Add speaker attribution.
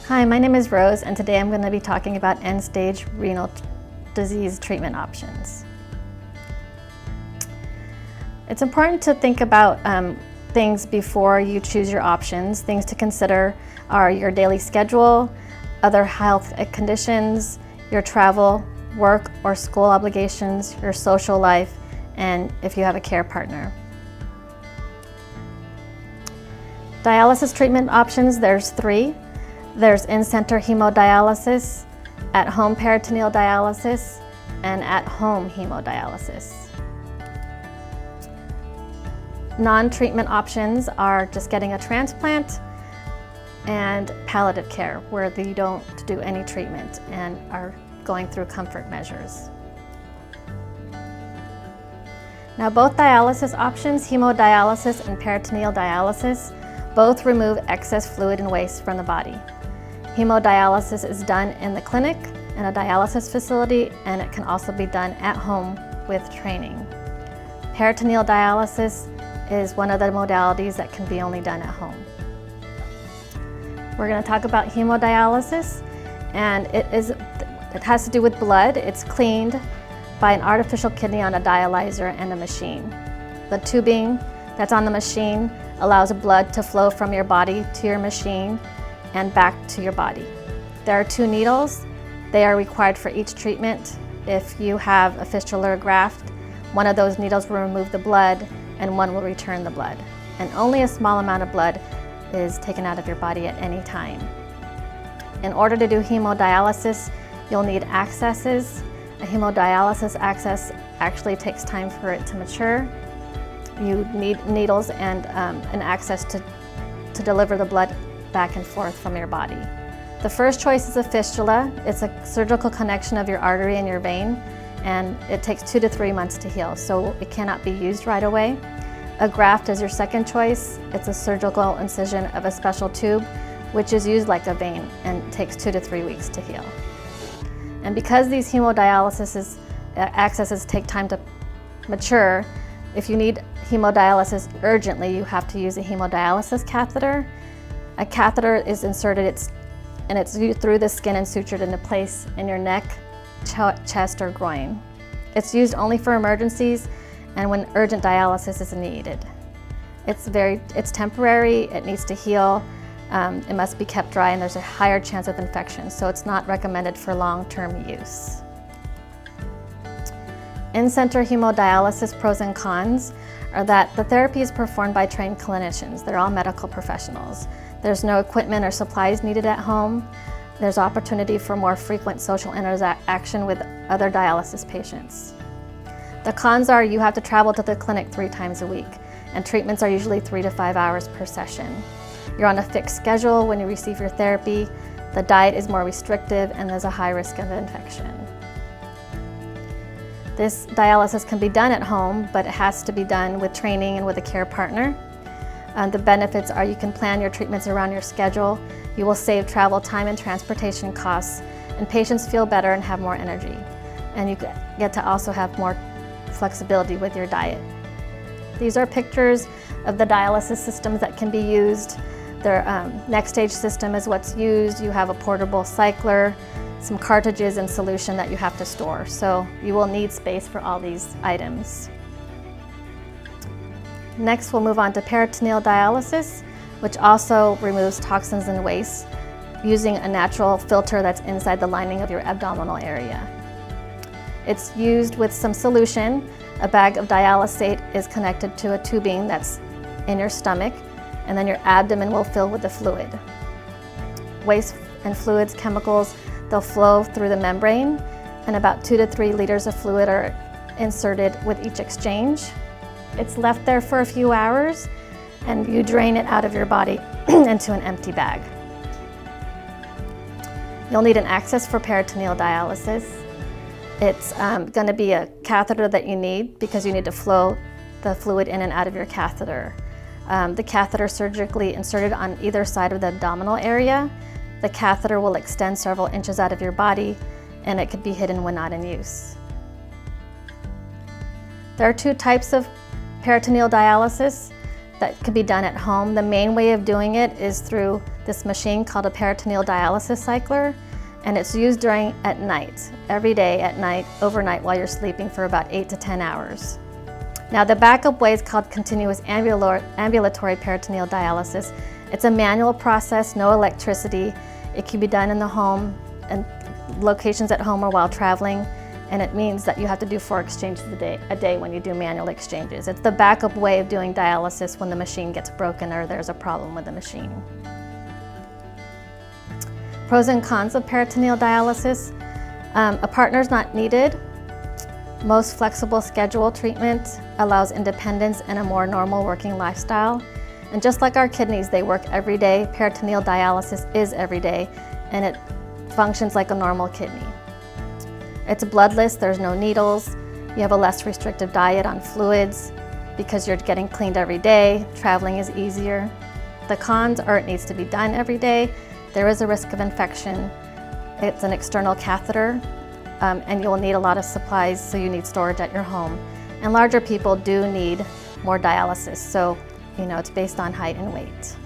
Speaker 1: Hi, my name is Rose, and today I'm going to be talking about end-stage renal disease treatment options. It's important to think about things before you choose your options. Things to consider are your daily schedule, other health conditions, your travel, work or school obligations, your social life, and if you have a care partner. Dialysis treatment options, there's three. There's in-center hemodialysis, at-home peritoneal dialysis, and at-home hemodialysis. Non-treatment options are just getting a transplant and palliative care, where you don't do any treatment and are going through comfort measures. Now, both dialysis options, hemodialysis and peritoneal dialysis, both remove excess fluid and waste from the body. Hemodialysis is done in the clinic, in a dialysis facility, and it can also be done at home with training. Peritoneal dialysis is one of the modalities that can be only done at home. We're going to talk about hemodialysis, and it has to do with blood. It's cleaned by an artificial kidney on a dialyzer and a machine. The tubing that's on the machine allows blood to flow from your body to your machine and back to your body. There are 2 needles. They are required for each treatment. If you have a fistula or graft, one of those needles will remove the blood and one will return the blood. And only a small amount of blood is taken out of your body at any time. In order to do hemodialysis, you'll need accesses. A hemodialysis access actually takes time for it to mature. You need needles and an access to deliver the blood back and forth from your body. The first choice is a fistula. It's a surgical connection of your artery and your vein, and it takes 2 to 3 months to heal, so it cannot be used right away. A graft is your second choice. It's a surgical incision of a special tube, which is used like a vein and takes 2 to 3 weeks to heal. And because these hemodialysis accesses take time to mature, if you need hemodialysis urgently, you have to use a hemodialysis catheter. A catheter is inserted, it's through the skin and sutured into place in your neck, chest, or groin. It's used only for emergencies and when urgent dialysis is needed. It's temporary, it needs to heal, it must be kept dry, and there's a higher chance of infection, so it's not recommended for long-term use. In-center hemodialysis pros and cons are that the therapy is performed by trained clinicians. They're all medical professionals. There's no equipment or supplies needed at home. There's opportunity for more frequent social interaction with other dialysis patients. The cons are you have to travel to the clinic 3 times a week, and treatments are usually 3 to 5 hours per session. You're on a fixed schedule when you receive your therapy. The diet is more restrictive, and there's a high risk of infection. This dialysis can be done at home, but it has to be done with training and with a care partner. The benefits are you can plan your treatments around your schedule, you will save travel time and transportation costs, and patients feel better and have more energy. And you get to also have more flexibility with your diet. These are pictures of the dialysis systems that can be used. Their next stage system is what's used. You have a portable cycler, some cartridges and solution that you have to store. So you will need space for all these items. Next, we'll move on to peritoneal dialysis, which also removes toxins and waste using a natural filter that's inside the lining of your abdominal area. It's used with some solution. A bag of dialysate is connected to a tubing that's in your stomach, and then your abdomen will fill with the fluid. Waste and fluids, chemicals, they'll flow through the membrane, and about 2 to 3 liters of fluid are inserted with each exchange. It's left there for a few hours, and you drain it out of your body into an empty bag. You'll need an access for peritoneal dialysis. It's going to be a catheter that you need because you need to flow the fluid in and out of your catheter. The catheter surgically inserted on either side of the abdominal area. The catheter will extend several inches out of your body, and it could be hidden when not in use. There are 2 types of peritoneal dialysis. that can be done at home. The main way of doing it is through this machine called a peritoneal dialysis cycler, and it's used at night, every day at night, overnight while you're sleeping for about 8 to 10 hours. Now the backup way is called continuous ambulatory peritoneal dialysis. It's a manual process, no electricity. It can be done in the home and locations at home or while traveling, and it means that you have to do 4 exchanges a day when you do manual exchanges. It's the backup way of doing dialysis when the machine gets broken or there's a problem with the machine. Pros and cons of peritoneal dialysis. A partner is not needed. Most flexible schedule treatment allows independence and a more normal working lifestyle. And just like our kidneys, they work every day. Peritoneal dialysis is every day, and it functions like a normal kidney. It's bloodless, there's no needles. You have a less restrictive diet on fluids because you're getting cleaned every day. Traveling is easier. The cons are it needs to be done every day. There is a risk of infection. It's an external catheter, and you'll need a lot of supplies, so you need storage at your home. And larger people do need more dialysis, so it's based on height and weight.